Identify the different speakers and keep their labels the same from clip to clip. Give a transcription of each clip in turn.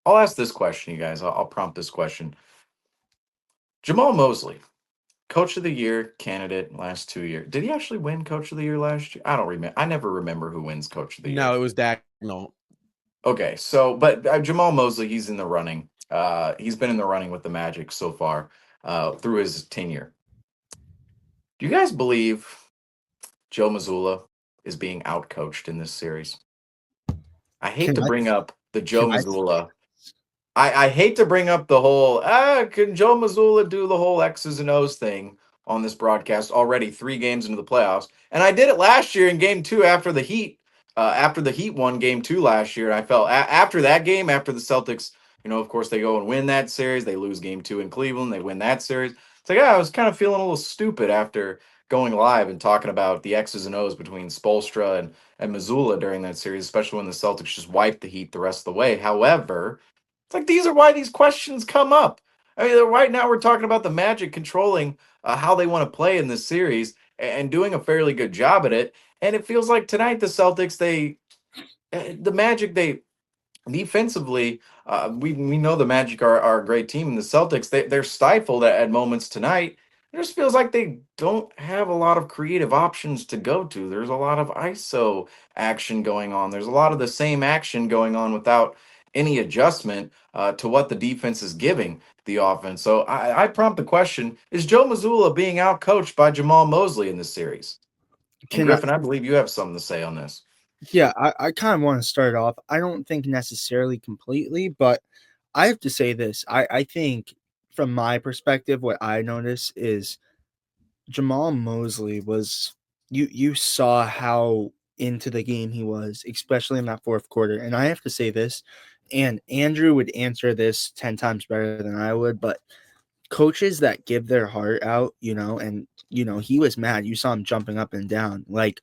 Speaker 1: I'll ask this question, you guys. I'll prompt this question. Jamahl Mosley, Coach of the Year candidate last 2 years. Did he actually win Coach of the Year last year? I don't remember. I never remember who wins Coach of the Year.
Speaker 2: No, it was Dak. No,
Speaker 1: Okay, so but Jamahl Mosley, he's in the running. He's been in the running with the Magic so far through his tenure. Do you guys believe Joe Mazzulla is being outcoached in this series? I hate
Speaker 3: Can
Speaker 1: to
Speaker 3: I
Speaker 1: bring up the Joe
Speaker 3: can I
Speaker 1: Mazzulla. I hate to bring up the whole can Joe Mazzulla do the whole X's and O's thing on this broadcast already 3 games into the playoffs, and I did it last year in Game 2 after the Heat won Game 2 last year. And I felt after that game, after the Celtics, of course they go and win that series, they lose Game 2 in Cleveland, they win that series. It's like I was kind of feeling a little stupid after going live and talking about the X's and O's between Spoelstra and Mazzulla during that series, especially when the Celtics just wiped the Heat the rest of the way. However, it's like these are why these questions come up. I mean, right now we're talking about the Magic controlling how they want to play in this series and doing a fairly good job at it. And it feels like tonight the Celtics, the Magic, they defensively, we know the Magic are a great team, and the Celtics they're stifled at moments tonight. It just feels like they don't have a lot of creative options to go to. There's a lot of ISO action going on. There's a lot of the same action going on without any adjustment to what the defense is giving the offense. So I prompt the question: is Joe Mazzulla being outcoached by Jamahl Mosley in this series? And
Speaker 3: can I
Speaker 1: Griffin, I believe you have something to say on this.
Speaker 3: Yeah, I kind of want to start off. I don't think necessarily completely, but I have to say this. I think from my perspective, what I notice is Jamahl Mosley was you saw how into the game he was, especially in that fourth quarter. And I have to say this, and Andrew would answer this 10 times better than I would, but coaches that give their heart out, and he was mad. You saw him jumping up and down. Like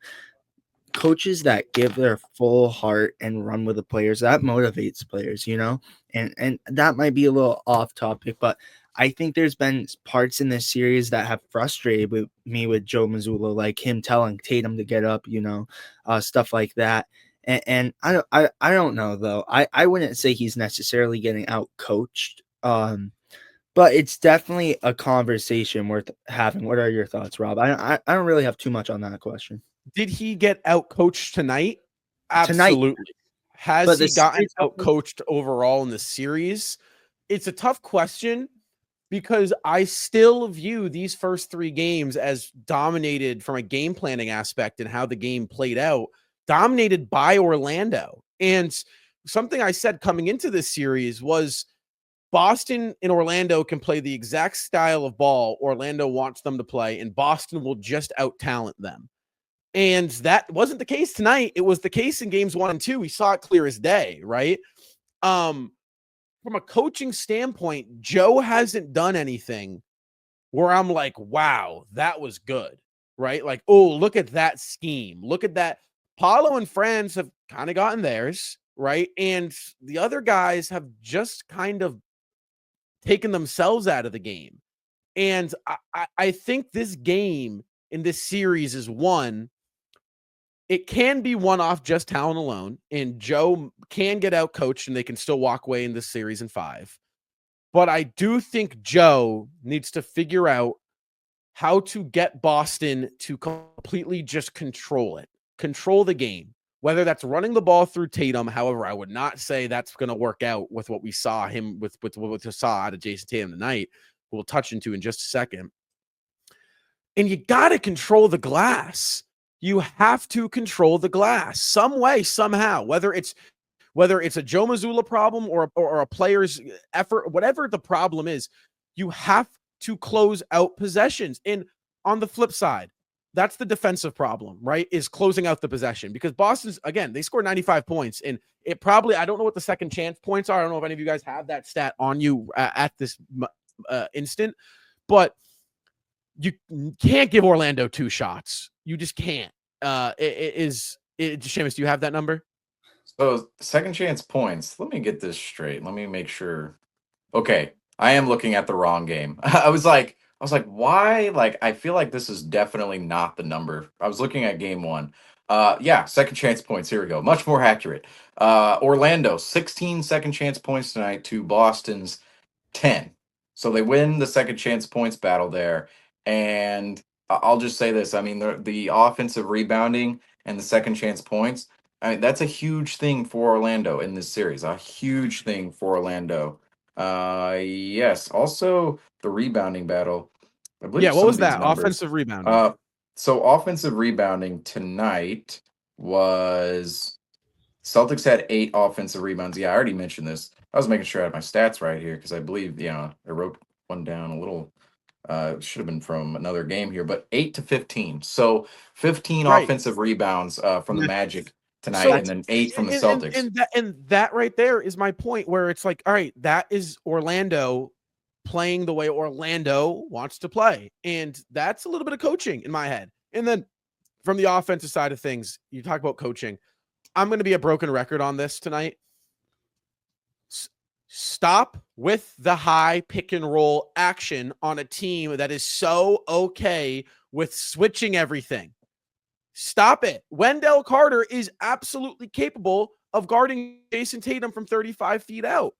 Speaker 3: coaches that give their full heart and run with the players, that motivates players, and that might be a little off topic, but I think there's been parts in this series that have frustrated me with Joe Mazzulla, like him telling Tatum to get up, stuff like that. And I don't know though. I wouldn't say he's necessarily getting out coached. But it's definitely a conversation worth having. What are your thoughts, Rob? I don't really have too much on that question.
Speaker 2: did he get out coached tonight?
Speaker 3: Tonight,
Speaker 2: Absolutely. Has
Speaker 3: but the
Speaker 2: he gotten
Speaker 3: series
Speaker 2: out coached overall in the series? It's a tough question because I still view these first 3 games as dominated from a game planning aspect and how the game played out, dominated by Orlando. And something I said coming into this series was Boston and Orlando can play the exact style of ball Orlando wants them to play, and Boston will just out talent them. And that wasn't the case tonight. It was the case in games 1 and 2. We saw it clear as day, right? From a coaching standpoint, Joe hasn't done anything where I'm like, wow, that was good, right? Like, oh, look at that scheme. Look at that. Paulo and Franz have kind of gotten theirs, right? And the other guys have just kind of taken themselves out of the game. And I think this game in this series is one. It can be one off just talent alone, and Joe can get out coached and they can still walk away in this series in 5. But I do think Joe needs to figure out how to get Boston to completely just control it, control the game, whether that's running the ball through Tatum. However, I would not say that's going to work out with what we saw him with what we saw out of Jason Tatum tonight. We'll touch into in just a second. And you got to control the glass. You have to control the glass some way, somehow, whether it's a Joe Mazzulla problem or a player's effort, whatever the problem is, you have to close out possessions. And on the flip side, that's the defensive problem, right? Is closing out the possession, because Boston's, again, they scored 95 points, and it probably, I don't know what the second chance points are. I don't know if any of you guys have that stat on you at this instant, but you can't give Orlando 2 shots. You just can't. Seamus, do you have that number?
Speaker 1: So second chance points. Let me get this straight. Let me make sure. Okay, I am looking at the wrong game. I was like, why? Like, I feel like this is definitely not the number. I was looking at game 1. Yeah, second chance points. Here we go. Much more accurate. Orlando, 16 second chance points tonight to Boston's 10. So they win the second chance points battle there. And I'll just say this. I mean, the offensive rebounding and the second chance points, I mean, that's a huge thing for Orlando in this series. A huge thing for Orlando. Yes. Also, the rebounding battle. I believe
Speaker 2: Yeah, what
Speaker 1: some
Speaker 2: was
Speaker 1: of these
Speaker 2: that?
Speaker 1: numbers.
Speaker 2: Offensive rebounding.
Speaker 1: So offensive rebounding tonight was Celtics had 8 offensive rebounds. Yeah, I already mentioned this. I was making sure I had my stats right here because I believe, I wrote one down a little. Should have been from another game here, but 8 to 15. So 15
Speaker 2: Right.
Speaker 1: offensive rebounds from the Magic tonight,
Speaker 2: So
Speaker 1: and then 8 from the
Speaker 2: and,
Speaker 1: Celtics.
Speaker 2: and that right there is my point, where it's like, all right, that is Orlando playing the way Orlando wants to play. And that's a little bit of coaching in my head. And then from the offensive side of things, you talk about coaching. I'm going to be a broken record on this tonight. Stop with the high pick and roll action on a team that is so okay with switching everything. Stop it. Wendell Carter is absolutely capable of guarding Jason Tatum from 35 feet out.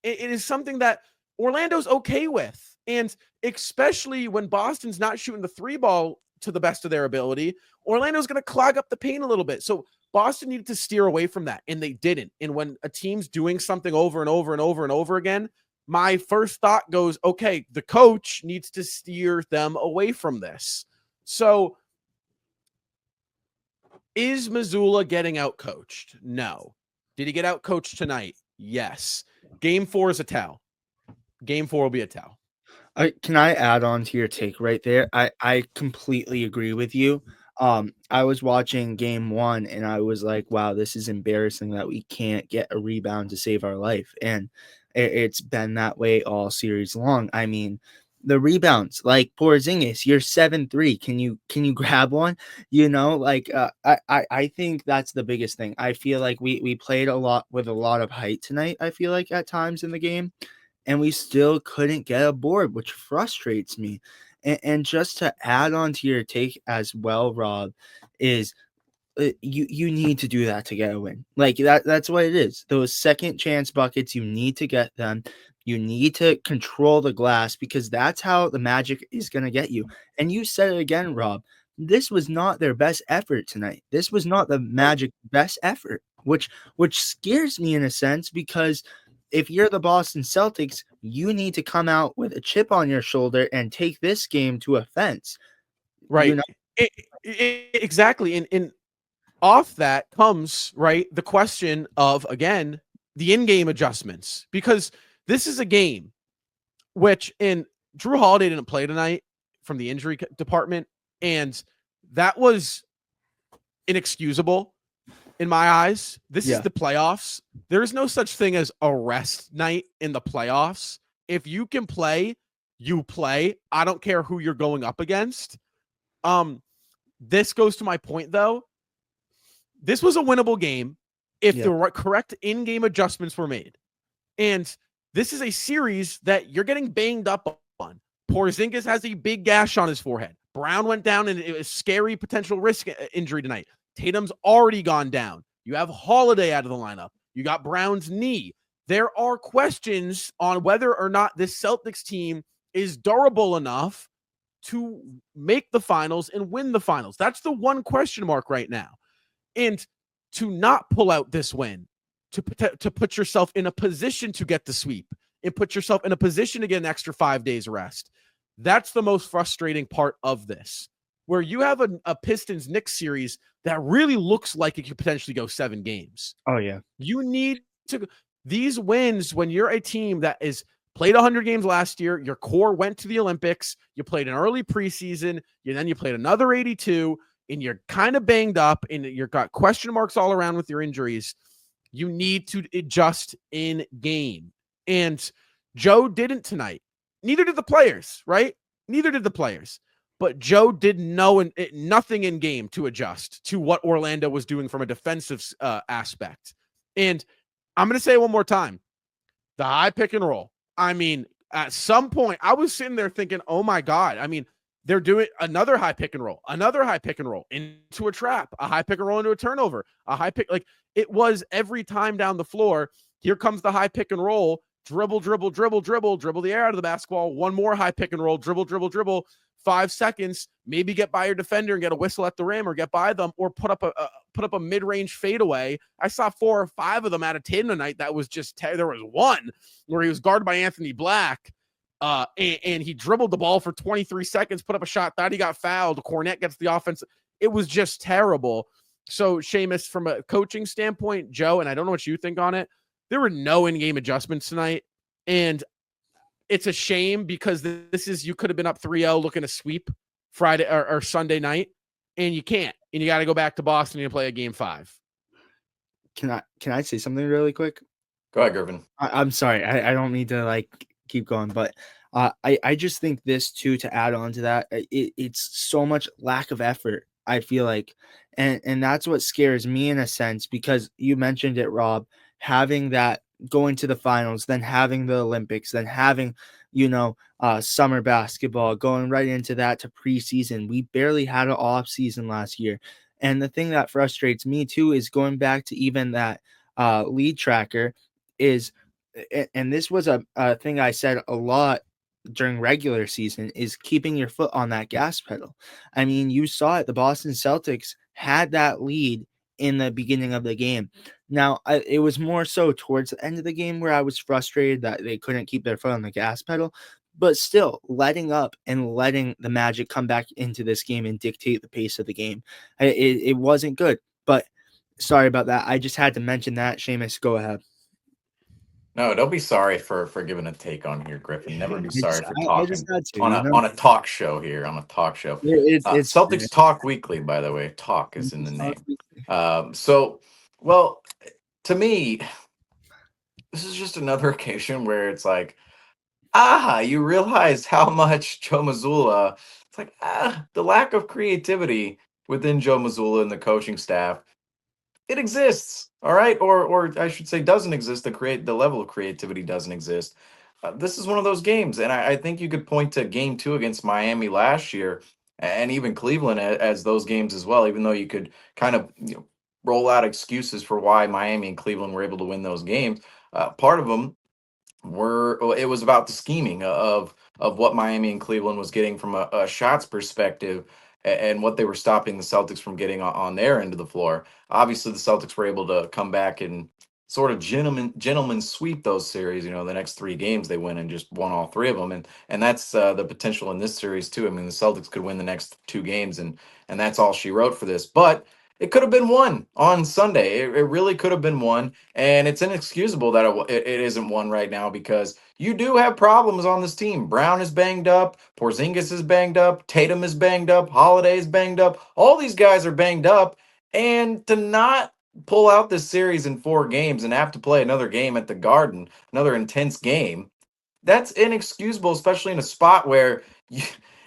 Speaker 2: It is something that Orlando's okay with. And especially when Boston's not shooting the 3 ball to the best of their ability, Orlando's going to clog up the paint a little bit. So Boston needed to steer away from that, and they didn't. And when a team's doing something over and over and over and over again, my first thought goes, okay, the coach needs to steer them away from this. So is Mazzulla getting outcoached? No. Did he get outcoached tonight? Yes. Game 4 is a tell. Game 4 will be a tell.
Speaker 3: Can I add on to your take right there? I completely agree with you. I was watching game 1 and I was like, wow, this is embarrassing that we can't get a rebound to save our life. And it's been that way all series long. I mean, the rebounds, like Porzingis, you're 7'3". Can you grab one? I think that's the biggest thing. I feel like we played a lot with a lot of height tonight, I feel like at times in the game, and we still couldn't get a board, which frustrates me. And just to add on to your take as well, Rob, is you need to do that to get a win. Like that's what it is. Those second chance buckets, you need to get them. You need to control the glass, because that's how the Magic is going to get you. And you said it again, Rob. This was not their best effort tonight. This was not the Magic best effort, which scares me in a sense, because if you're the Boston Celtics, you need to come out with a chip on your shoulder and take this game to a fence.
Speaker 2: Right.
Speaker 3: You know?
Speaker 2: Exactly. And off that comes, right, the question of, again, the in-game adjustments, because this is a game which, in Drew Holiday didn't play tonight from the injury department, and that was inexcusable in my eyes. This is the playoffs. There's no such thing as a rest night in the playoffs. If you can play, you play. I don't care who you're going up against. This goes to my point, though. This was a winnable game if the correct in-game adjustments were made. And this is a series that you're getting banged up on. Porzingis has a big gash on his forehead. Brown went down, and it was scary potential risk injury tonight. Tatum's already gone down. You have Holiday out of the lineup. You got Brown's knee. There are questions on whether or not this Celtics team is durable enough to make the finals and win the finals. That's the one question mark right now. And to not pull out this win, to put yourself in a position to get the sweep and put yourself in a position to get an extra 5 days rest, that's the most frustrating part of this, where you have a Pistons-Knicks series that really looks like it could potentially go 7 games.
Speaker 3: Oh, yeah.
Speaker 2: You need to – these wins, when you're a team that is played 100 games last year, your core went to the Olympics, you played an early preseason, then you played another 82, and you're kind of banged up, and you've got question marks all around with your injuries, you need to adjust in game. And Joe didn't tonight. Neither did the players, right? Neither did the players. But Joe did nothing in game to adjust to what Orlando was doing from a defensive aspect. And I'm going to say it one more time. The high pick and roll. I mean, at some point, I was sitting there thinking, oh my God. I mean, They're doing another high pick and roll into a trap, a high pick and roll into a turnover, a high pick. Like it was every time down the floor. Here comes the high pick and roll, dribble the air out of the basketball. One more high pick and roll, dribble. 5 seconds, maybe get by your defender and get a whistle at the rim, or get by them, or put up a mid-range fadeaway. I saw 4 or 5 of them out of 10 tonight. That was just there was one where he was guarded by Anthony Black. And he dribbled the ball for 23 seconds, put up a shot, thought he got fouled. Cornette gets the offense. It was just terrible. So, Seamus, from a coaching standpoint, Joe, and I don't know what you think on it, there were no in-game adjustments tonight. And it's a shame because this is, you could have been up 3-0 looking to sweep Friday or Sunday night, and you can't. And you got to go back to Boston and play a game 5.
Speaker 3: Can I say something really quick?
Speaker 1: Go ahead, Griffin.
Speaker 3: I'm sorry. I don't need to keep going, but I just think this too, to add on to that, it's so much lack of effort, I feel like, and that's what scares me in a sense, because you mentioned it, Rob, having that going to the finals, then having the Olympics, then having summer basketball, going right into that to preseason. We barely had an off season last year, and the thing that frustrates me too is going back to even that lead tracker is, and this was a thing I said a lot during regular season, is keeping your foot on that gas pedal. I mean, you saw it. The Boston Celtics had that lead in the beginning of the game. Now, it was more so towards the end of the game where I was frustrated that they couldn't keep their foot on the gas pedal, but still letting up and letting the Magic come back into this game and dictate the pace of the game. It wasn't good, but sorry about that. I just had to mention that. Seamus, go ahead.
Speaker 1: No, don't be sorry for giving a take on here, Griffin. Never be sorry for talking
Speaker 3: I just had to,
Speaker 1: on a talk show here. On a talk show,
Speaker 3: It's
Speaker 1: Celtics Talk Weekly, by the way. Talk is in the name. Well, to me, this is just another occasion where it's like, you realize how much Joe Mazzulla. It's like the lack of creativity within Joe Mazzulla and the coaching staff. It exists, all right, or I should say doesn't exist. The level of creativity doesn't exist. This is one of those games, and I think you could point to Game 2 against Miami last year, and even Cleveland as those games as well. Even though you could kind of roll out excuses for why Miami and Cleveland were able to win those games, part of them it was about the scheming of what Miami and Cleveland was getting from a shots perspective, and what they were stopping the Celtics from getting on their end of the floor. Obviously, the Celtics were able to come back and sort of gentlemen sweep those series. The next 3 games they win and just won all 3 of them, and that's the potential in this series too. I mean, the Celtics could win the next 2 games, and that's all she wrote for this. But it could have been won on Sunday. It really could have been won, and it's inexcusable that it isn't won right now, because you do have problems on this team. Brown is banged up, Porzingis is banged up, Tatum is banged up, Holiday is banged up. All these guys are banged up, and to not pull out this series in 4 games and have to play another game at the Garden, another intense game, that's inexcusable, especially in a spot where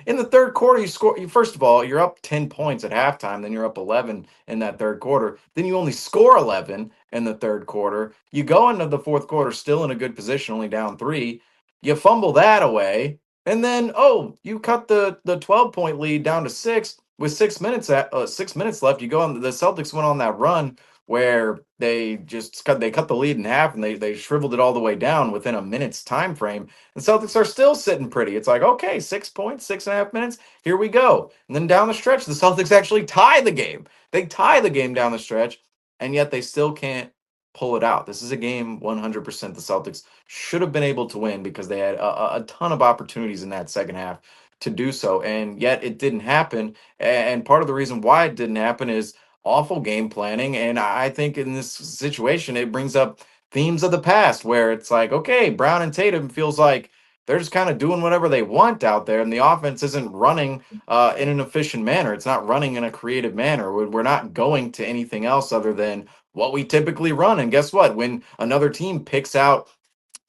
Speaker 1: in the third quarter, you score. First of all, you're up 10 points at halftime. Then you're up 11 in that third quarter. Then you only score 11 in the third quarter. You go into the fourth quarter still in a good position, only down 3. You fumble that away. And then, you cut the 12-point lead down to 6 with 6 minutes 6 minutes left. You go on. The Celtics went on that run where they cut the lead in half, and they shriveled it all the way down within a minute's time frame. The Celtics are still sitting pretty. It's like, okay, 6 points, 6.5 minutes, here we go. And then down the stretch, the Celtics actually tie the game. They tie the game down the stretch, and yet they still can't pull it out. This is a game 100% the Celtics should have been able to win, because they had a ton of opportunities in that second half to do so, and yet it didn't happen. And part of the reason why it didn't happen is awful game planning. And I think in this situation, it brings up themes of the past, where it's like, okay, Brown and Tatum feels like they're just kind of doing whatever they want out there, and the offense isn't running in an efficient manner. It's not running in a creative manner. We're not going to anything else other than what we typically run. And guess what? When another team picks out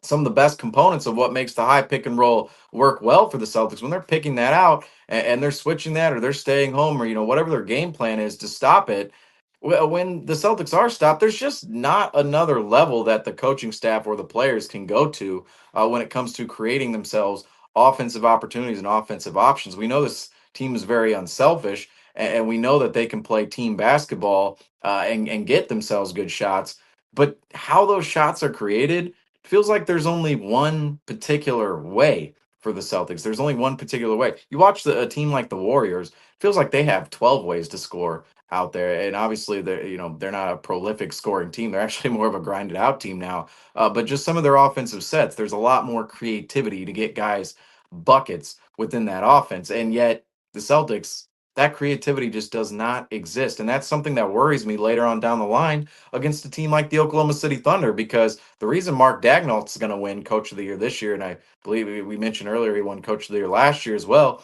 Speaker 1: some of the best components of what makes the high pick and roll work well for the Celtics, when they're picking that out and they're switching that, or they're staying home, or whatever their game plan is to stop it, when the Celtics are stopped, there's just not another level that the coaching staff or the players can go to when it comes to creating themselves offensive opportunities and offensive options. We know this team is very unselfish, and we know that they can play team basketball and get themselves good shots. But how those shots are created feels like there's only one particular way for the Celtics. There's only one particular way. You watch a team like the Warriors, feels like they have 12 ways to score out there. And obviously they're not a prolific scoring team. They're actually more of a grinded out team now. But just some of their offensive sets, there's a lot more creativity to get guys buckets within that offense. And yet the Celtics, that creativity just does not exist. And that's something that worries me later on down the line against a team like the Oklahoma City Thunder, because the reason Mark Dagnall's going to win Coach of the Year this year, and I believe we mentioned earlier he won Coach of the Year last year as well,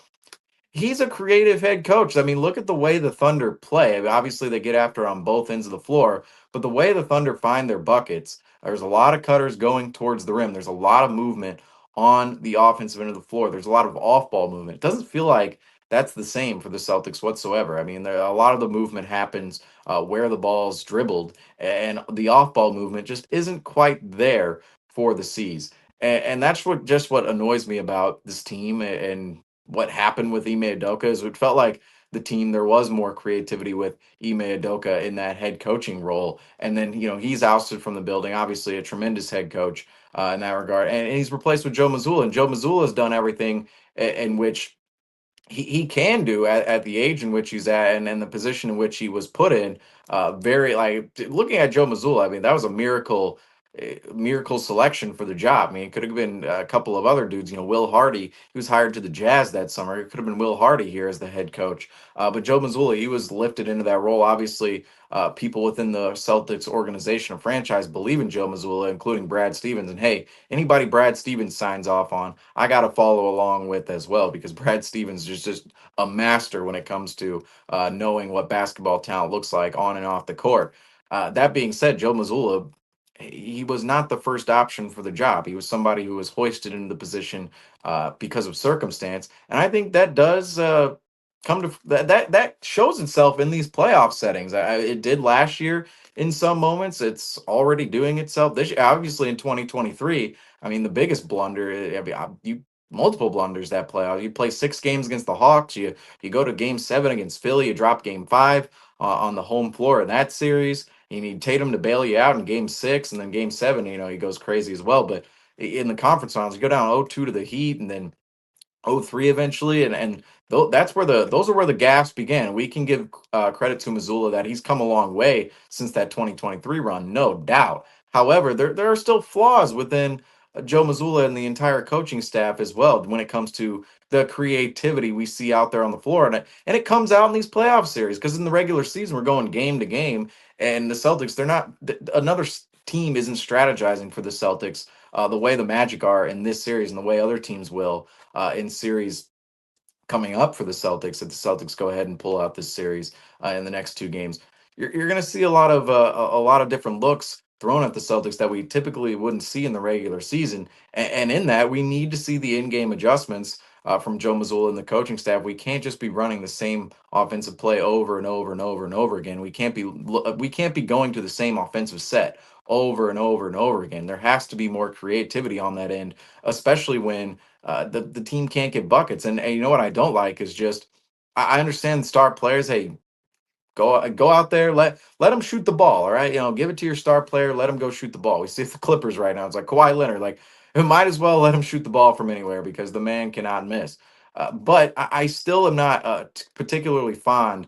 Speaker 1: he's a creative head coach. I mean, look at the way the Thunder play. I mean, obviously, they get after on both ends of the floor, but the way the Thunder find their buckets, there's a lot of cutters going towards the rim. There's a lot of movement on the offensive end of the floor. There's a lot of off-ball movement. It doesn't feel like that's the same for the Celtics whatsoever. I mean, a lot of the movement happens where the ball's dribbled, and the off-ball movement just isn't quite there for the C's. And that's what annoys me about this team and what happened with Ime Udoka is it felt like the team there was more creativity with Ime Udoka in that head coaching role, and then he's ousted from the building. Obviously, a tremendous head coach in that regard, and he's replaced with Joe Mazzulla, and Joe Mazzulla has done everything in which he can do at the age in which he's at and the position in which he was put in. Very like looking at Joe Mazzulla, I mean, that was a miracle selection for the job. I mean, it could have been a couple of other dudes. Will Hardy, he was hired to the Jazz that summer. It could have been Will Hardy here as the head coach. But Joe Mazzulla, he was lifted into that role. Obviously, people within the Celtics organization or franchise believe in Joe Mazzulla, including Brad Stevens. And hey, anybody Brad Stevens signs off on, I got to follow along with as well, because Brad Stevens is just a master when it comes to knowing what basketball talent looks like on and off the court. That being said, Joe Mazzulla, he was not the first option for the job. He was somebody who was hoisted into the position because of circumstance, and I think that does come to that shows itself in these playoff settings. It did last year in some moments. It's already doing itself this year. Obviously, in 2023, I mean, the biggest blunder. I mean, you multiple blunders that playoff. You play 6 games against the Hawks. You go to Game 7 against Philly. You drop Game 5 on the home floor in that series. You need Tatum to bail you out in Game 6, and then Game 7, he goes crazy as well. But in the conference finals, you go down 0-2 to the Heat, and then 0-3 eventually, and that's where those are where the gaps began. We can give credit to Mazzulla that he's come a long way since that 2023 run, no doubt. However, there are still flaws within Joe Mazzulla and the entire coaching staff as well when it comes to the creativity we see out there on the floor, and it comes out in these playoff series, because in the regular season we're going game to game, and the Celtics, they're not another team isn't strategizing for the Celtics the way the Magic are in this series and the way other teams will in series coming up for the Celtics. If the Celtics go ahead and pull out this series in the next 2 games, you're going to see a lot of different looks thrown at the Celtics that we typically wouldn't see in the regular season. And in that, we need to see the in-game adjustments from Joe Mazzulla and the coaching staff. We can't just be running the same offensive play over and over and over and over again. We can't be going to the same offensive set over and over and over again. There has to be more creativity on that end, especially when the team can't get buckets. And you know what I don't like is just I understand star players. Hey, go out there, let them shoot the ball. All right, give it to your star player. Let them go shoot the ball. We see the Clippers right now. It's like Kawhi Leonard. Like, we might as well let him shoot the ball from anywhere because the man cannot miss. But I still am not particularly fond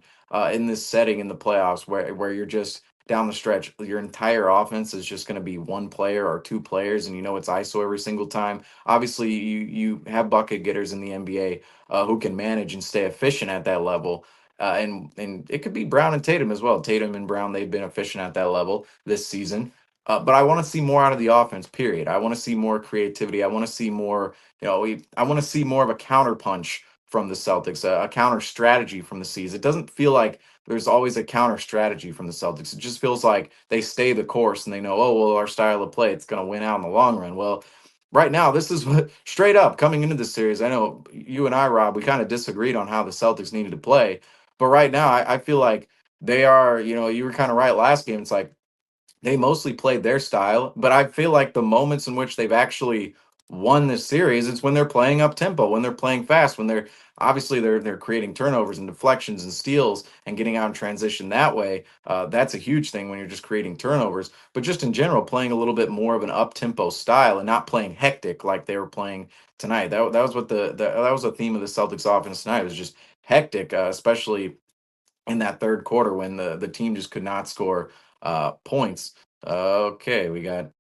Speaker 1: in this setting in the playoffs where you're just down the stretch. Your entire offense is just going to be one player or 2 players, and it's ISO every single time. Obviously, you have bucket getters in the NBA who can manage and stay efficient at that level. And it could be Brown and Tatum as well. Tatum and Brown, they've been efficient at that level this season. But I want to see more out of the offense, period. I want to see more creativity. I want to see more, I want to see more of a counterpunch from the Celtics, a counter strategy from the C's. It doesn't feel like there's always a counter strategy from the Celtics. It just feels like they stay the course and they know, oh, well, our style of play, it's going to win out in the long run. Well, right now, this is what straight up coming into this series. I know you and I, Rob, we kind of disagreed on how the Celtics needed to play. But right now, I feel like they are, you were kind of right last game. It's like they mostly played their style, but I feel like the moments in which they've actually won this series, it's when they're playing up tempo, when they're playing fast, when they're obviously they're creating turnovers and deflections and steals and getting out in transition that way. That's a huge thing when you're just creating turnovers. But just in general, playing a little bit more of an up tempo style and not playing hectic like they were playing tonight. That was what that was the theme of the Celtics offense tonight. It was just hectic, especially in that third quarter when the team just could not score points. Okay, oh, we got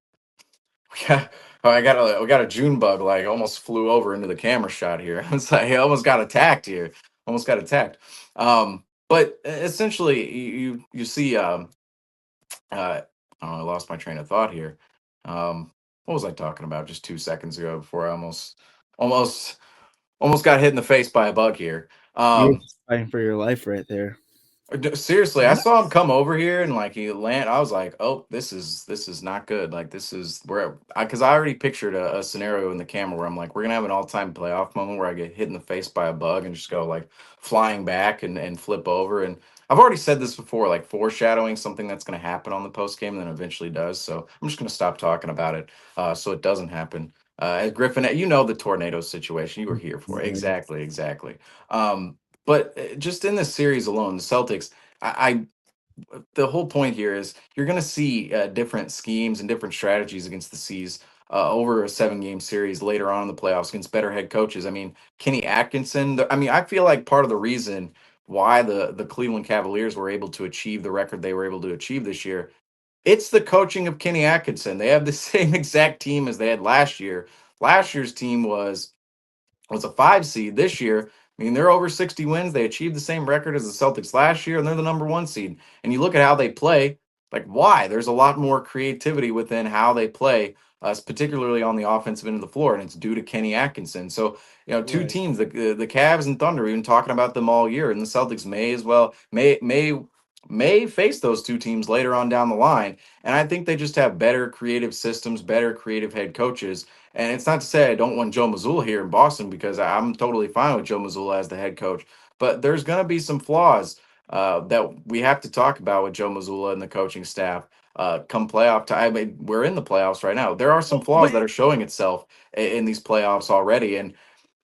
Speaker 1: a June bug like almost flew over into the camera shot here. It's like I almost got attacked here. Almost got attacked. But essentially you see I don't know, I lost my train of thought here. What was I talking about just 2 seconds ago before I almost almost got hit in the face by a bug here.
Speaker 3: You're fighting for your life right there.
Speaker 1: Seriously, I saw him come over here and like he land. I was like, "Oh, this is not good. Like this is where because I already pictured a scenario in the camera where I'm like, we're gonna have an all-time playoff moment where I get hit in the face by a bug and just go like flying back and flip over. And I've already said this before, like foreshadowing something that's gonna happen on the post game, and then eventually does. So I'm just gonna stop talking about it, so it doesn't happen. Griffin, you know the tornado situation. You were here for it. Exactly, exactly. But just in this series alone, the Celtics, the whole point here is you're going to see different schemes and different strategies against the Seas over a 7 game series later on in the playoffs against better head coaches. I mean, Kenny Atkinson. I mean, I feel like part of the reason why the Cleveland Cavaliers were able to achieve the record they were able to achieve this year, it's the coaching of Kenny Atkinson. They have the same exact team as they had last year. Last year's team was a 5 seed. This year, I mean, they're over 60 wins. They achieved the same record as the Celtics last year, and they're the number 1 seed. And you look at how they play, like why? There's a lot more creativity within how they play, particularly on the offensive end of the floor, and it's due to Kenny Atkinson. So, two
Speaker 3: Right.
Speaker 1: teams, the Cavs and Thunder, we've been talking about them all year, and the Celtics may as well may face those two teams later on down the line. And I think they just have better creative systems, better creative head coaches. And it's not to say I don't want Joe Mazzulla here in Boston because I'm totally fine with Joe Mazzulla as the head coach. But there's going to be some flaws that we have to talk about with Joe Mazzulla and the coaching staff come playoff time. I mean, we're in the playoffs right now. There are some
Speaker 2: Well,
Speaker 1: flaws that are showing itself in these playoffs already. And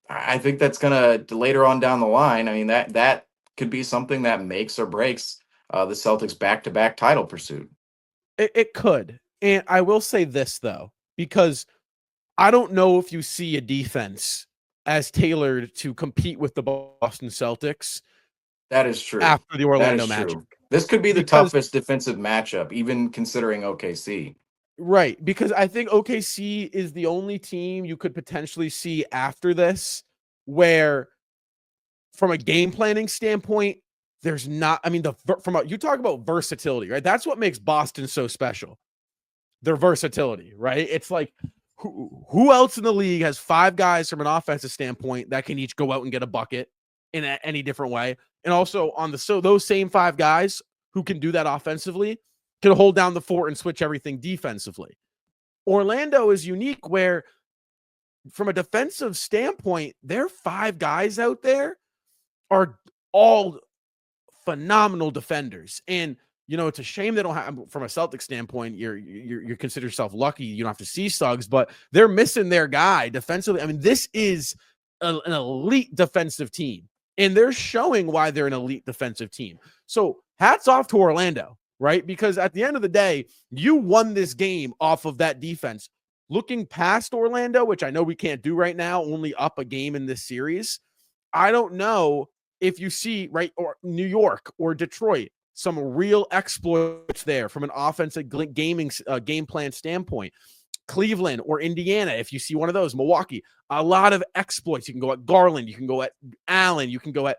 Speaker 1: I think that's going to later on down the line. I mean, that could be something that makes or breaks the Celtics back-to-back title pursuit.
Speaker 2: it could. And I will say this, though, because I don't know if you see a defense as tailored to compete with the Boston Celtics
Speaker 1: That is true.
Speaker 2: after the
Speaker 1: That
Speaker 2: Orlando
Speaker 1: is
Speaker 2: Magic.
Speaker 1: true. This could be the
Speaker 2: Because
Speaker 1: toughest defensive matchup, even considering OKC.
Speaker 2: Right, because I think OKC is the only team you could potentially see after this where from a game planning standpoint, there's not, I mean, you talk about versatility, right? That's what makes Boston so special. Their versatility, right? It's like who else in the league has 5 guys from an offensive standpoint that can each go out and get a bucket in any different way? And also those same 5 guys who can do that offensively can hold down the fort and switch everything defensively. Orlando is unique where from a defensive standpoint, their 5 guys out there are all phenomenal defenders. And it's a shame they don't have, from a Celtic standpoint, you consider yourself lucky you don't have to see Suggs, but they're missing their guy defensively. I mean, this is an elite defensive team, and they're showing why they're an elite defensive team. So hats off to Orlando, right? Because at the end of the day, you won this game off of that defense. Looking past Orlando, which I know we can't do right now, only up a game in this series, I don't know if you see, right, or New York or Detroit, some real exploits there from an offensive game plan standpoint. Cleveland or Indiana, if you see one of those, Milwaukee, a lot of exploits. You can go at Garland, you can go at Allen, you can go at,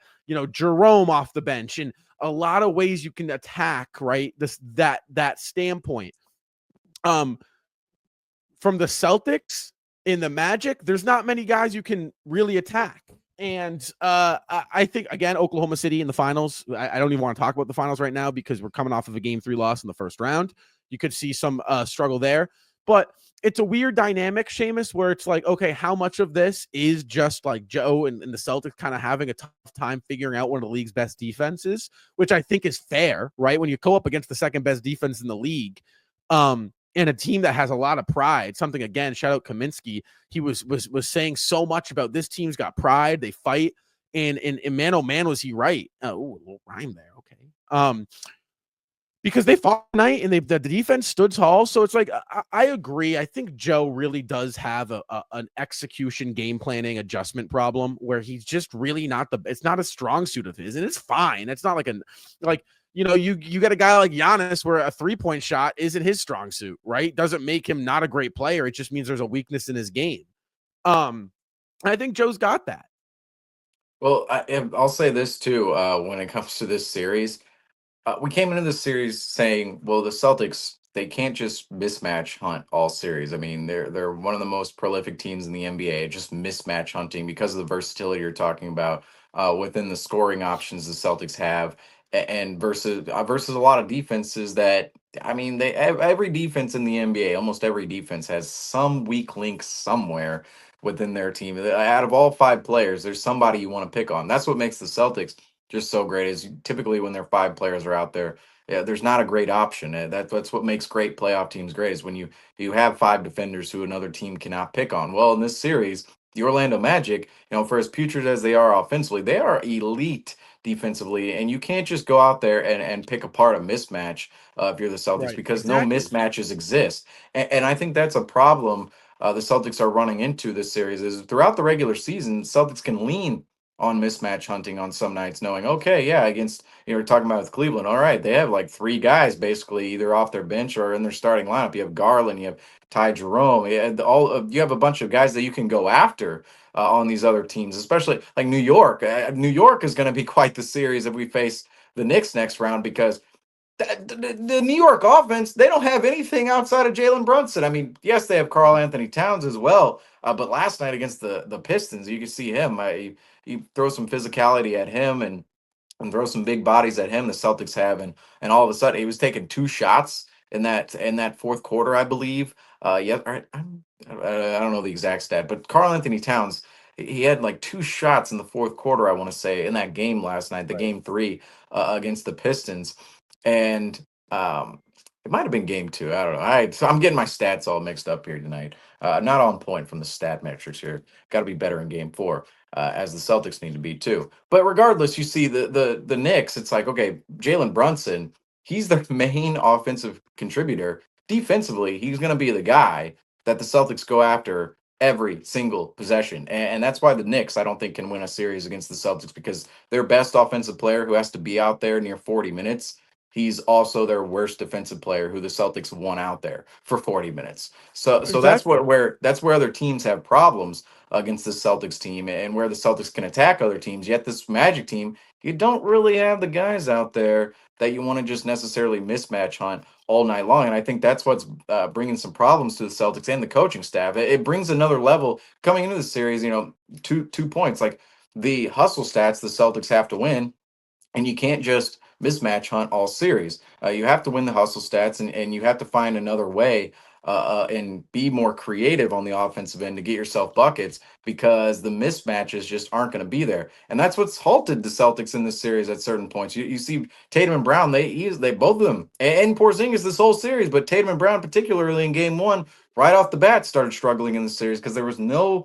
Speaker 2: Jerome off the bench, and a lot of ways you can attack, right? That standpoint. From the Celtics in the Magic, there's not many guys you can really attack. And I think, again, Oklahoma City in the finals, I don't even want to talk about the finals right now because we're coming off of a Game 3 loss in the first round. You could see some struggle there. But it's a weird dynamic, Seamus, where it's like, okay, how much of this is just like Joe and the Celtics kind of having a tough time figuring out one of the league's best defenses, which I think is fair, right? When you go up against the second best defense in the league, and a team that has a lot of pride. Something, again, shout out Kaminsky. He was saying so much about this team's got pride. They fight. And man, oh man, was he right? Oh, a little rhyme there. Okay. Because they fought tonight and the defense stood tall. So it's like, I agree. I think Joe really does have an execution game planning adjustment problem where he's just really it's not a strong suit of his, and it's fine. It's not like, you got a guy like Giannis where a 3-point shot isn't his strong suit, right? Doesn't make him not a great player. It just means there's a weakness in his game. I think Joe's got that.
Speaker 1: Well, I'll say this too. When it comes to this series, we came into this series saying, well, the Celtics, they can't just mismatch hunt all series. I mean, they're one of the most prolific teams in the NBA, just mismatch hunting because of the versatility you're talking about within the scoring options the Celtics have, and versus a lot of defenses that, I mean, every defense in the NBA, almost every defense has some weak link somewhere within their team. Out of all 5 players, there's somebody you want to pick on. That's what makes the Celtics just so great. Is typically when their 5 players are out there, yeah, there's not a great option. That's what makes great playoff teams great, is when you have 5 defenders who another team cannot pick on. Well, in this series, the Orlando Magic, for as putrid as they are offensively, they are elite defensively, and you can't just go out there and pick apart a mismatch if you're the Celtics,
Speaker 2: Right,
Speaker 1: because no
Speaker 2: exactly.
Speaker 1: mismatches exist. And I think that's a problem the Celtics are running into this series. Is throughout the regular season, Celtics can lean on mismatch hunting on some nights, knowing, okay, yeah, against, we're talking about with Cleveland, all right, they have like 3 guys basically either off their bench or in their starting lineup. You have Garland, you have Ty Jerome, you have a bunch of guys that you can go after on these other teams, especially like New York. New York is going to be quite the series if we face the Knicks next round, because the New York offense, they don't have anything outside of Jalen Brunson. I mean, yes, they have Karl Anthony Towns as well, but last night against the Pistons, you can see him. He throws some physicality at him and throw some big bodies at him. The Celtics have, and all of a sudden he was taking 2 shots in that fourth quarter, I believe. Yeah, all right, I don't know the exact stat, but Karl Anthony Towns, he had like 2 shots in the fourth quarter, I want to say, in that game last night, the
Speaker 2: Right.
Speaker 1: game 3 against the Pistons, and it might have been game 2. I don't know. I'm getting my stats all mixed up here tonight. Not on point from the stat metrics here. Got to be better in game 4, as the Celtics need to be too. But regardless, you see the Knicks. It's like, okay, Jalen Brunson, he's the main offensive contributor. Defensively, he's going to be the guy that the Celtics go after every single possession, and that's why the Knicks, I don't think, can win a series against the Celtics, because their best offensive player, who has to be out there near 40 minutes, he's also their worst defensive player, who the Celtics won out there for 40 minutes. So that's
Speaker 2: Exactly.
Speaker 1: where other teams have problems against the Celtics team, and where the Celtics can attack other teams. Yet this Magic team, you don't really have the guys out there that you want to just necessarily mismatch hunt all night long. And I think that's what's bringing some problems to the Celtics and the coaching staff. It brings another level coming into the series. 2 points, like the hustle stats the Celtics have to win, and you can't just mismatch hunt all series. You have to win the hustle stats, and you have to find another way and be more creative on the offensive end to get yourself buckets, because the mismatches just aren't going to be there. And that's what's halted the Celtics in this series at certain points. You see Tatum and Brown, they both of them, and Porzingis this whole series, but Tatum and Brown particularly in game 1, right off the bat, started struggling in the series because there was no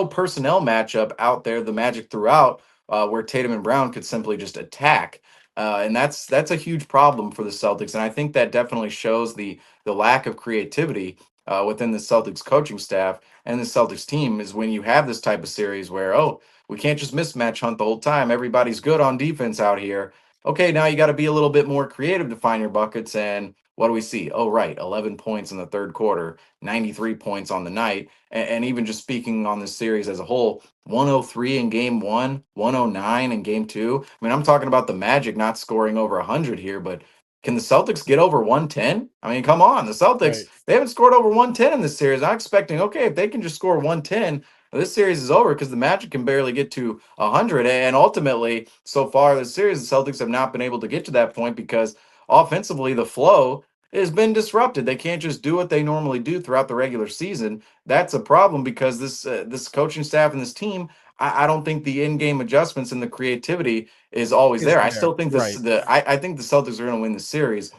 Speaker 1: personnel matchup out there. The Magic throughout where Tatum and Brown could simply just attack, and that's a huge problem for the Celtics. And I think that definitely shows the lack of creativity within the Celtics coaching staff and the Celtics team, is when you have this type of series where, oh, we can't just mismatch hunt the whole time. Everybody's good on defense out here. Okay, now you got to be a little bit more creative to find your buckets. And what do we see? Oh, right, 11 points in the third quarter, 93 points on the night, and even just speaking on this series as a whole, 103 in game 1, 109 in game 2. I mean, I'm talking about the Magic not scoring over 100 here, but can the Celtics get over 110? I mean, come on. The Celtics,
Speaker 2: Right.
Speaker 1: they haven't scored over 110 in this series. I'm expecting, okay, if they can just score 110, this series is over, because the Magic can barely get to 100. And ultimately, so far this series, the Celtics have not been able to get to that point, because offensively, the flow has been disrupted. They can't just do what they normally do throughout the regular season. That's a problem, because this coaching staff and this team, I don't think the in-game adjustments and the creativity is always
Speaker 2: Is
Speaker 1: there. I
Speaker 2: there.
Speaker 1: still think
Speaker 2: Right.
Speaker 1: I think the Celtics are going to win the series,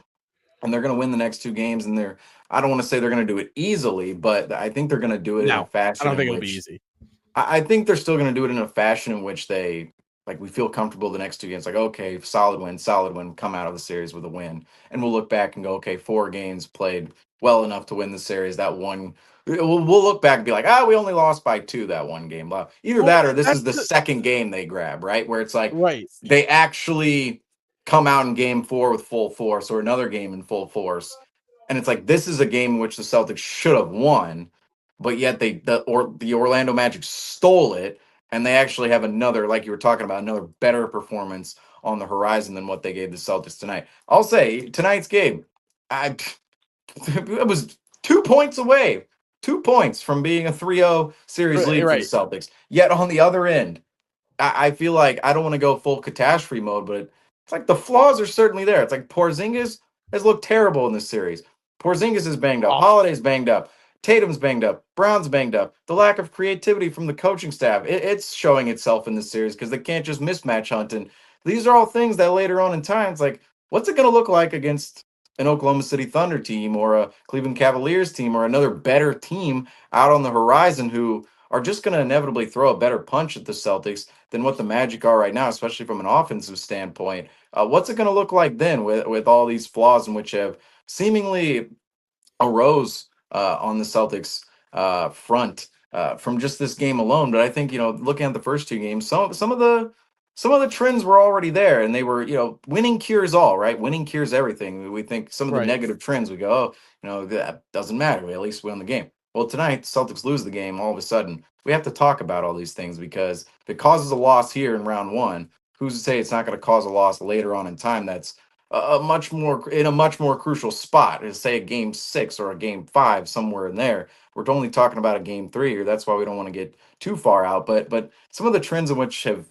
Speaker 1: and they're going to win the next 2 games. And I don't want to say they're going to do it easily, but I think they're going to do it in a
Speaker 2: No, I
Speaker 1: fashion
Speaker 2: don't think
Speaker 1: in
Speaker 2: it'll be
Speaker 1: which
Speaker 2: easy.
Speaker 1: I think they're still going to do it in a fashion in which we feel comfortable the next 2 games. Like, okay, solid win, come out of the series with a win. And we'll look back and go, okay, 4 games played well enough to win the series. That one, we'll look back and be like, we only lost by 2 that one game. Either
Speaker 2: Well,
Speaker 1: that or this
Speaker 2: that's
Speaker 1: is the second game they grab, right? Where it's like
Speaker 2: right.
Speaker 1: they actually come out in game 4 with full force or another game in full force. And it's like, this is a game in which the Celtics should have won, but yet the Orlando Magic stole it, and they actually have another, like you were talking about, another better performance on the horizon than what they gave the Celtics tonight. I'll say tonight's game, it was 2 points away, 2 points from being a 3-0 series lead for the
Speaker 2: Right.
Speaker 1: Celtics. Yet on the other end, I feel like I don't want to go full catastrophe mode, but it's like the flaws are certainly there. It's like Porzingis has looked terrible in this series. Porzingis is banged up.
Speaker 2: Awful.
Speaker 1: Holiday's banged up. Tatum's banged up. Brown's banged up. The lack of creativity from the coaching staff, it's showing itself in this series because they can't just mismatch hunt. And these are all things that later on in time, it's like, what's it going to look like against an Oklahoma City Thunder team or a Cleveland Cavaliers team or another better team out on the horizon who are just going to inevitably throw a better punch at the Celtics than what the Magic are right now, especially from an offensive standpoint. What's it going to look like then with all these flaws in which have seemingly arose on the Celtics front from just this game alone? But I think looking at the first 2 games, some of the trends were already there, and they were winning cures all, right? Winning cures everything. We think some of the
Speaker 2: Right.
Speaker 1: negative trends, we go, that doesn't matter. We at least win the game. Well, tonight, the Celtics lose the game. All of a sudden, we have to talk about all these things because if it causes a loss here in round 1, who's to say it's not going to cause a loss later on in time? That's a much more crucial spot. Say a game 6 or a game 5, somewhere in there. We're only talking about a game 3 here. That's why we don't want to get too far out. But some of the trends in which have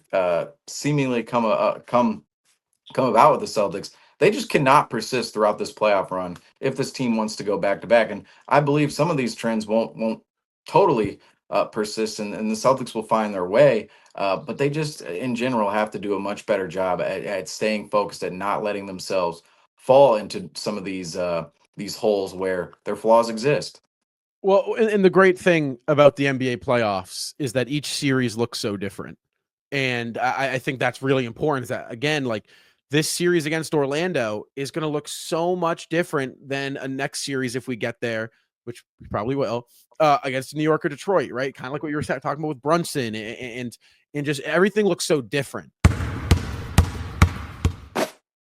Speaker 1: seemingly come about with the Celtics, they just cannot persist throughout this playoff run if this team wants to go back to back. And I believe some of these trends won't totally persist, and the Celtics will find their way. But they just, in general, have to do a much better job at staying focused, at not letting themselves fall into some of these holes where their flaws exist.
Speaker 2: Well, and the great thing about the NBA playoffs is that each series looks so different. And I think that's really important. Is that, again, like this series against Orlando is going to look so much different than a next series if we get there, which we probably will, against New York or Detroit, right? Kind of like what you were talking about with Brunson, and just everything looks so different.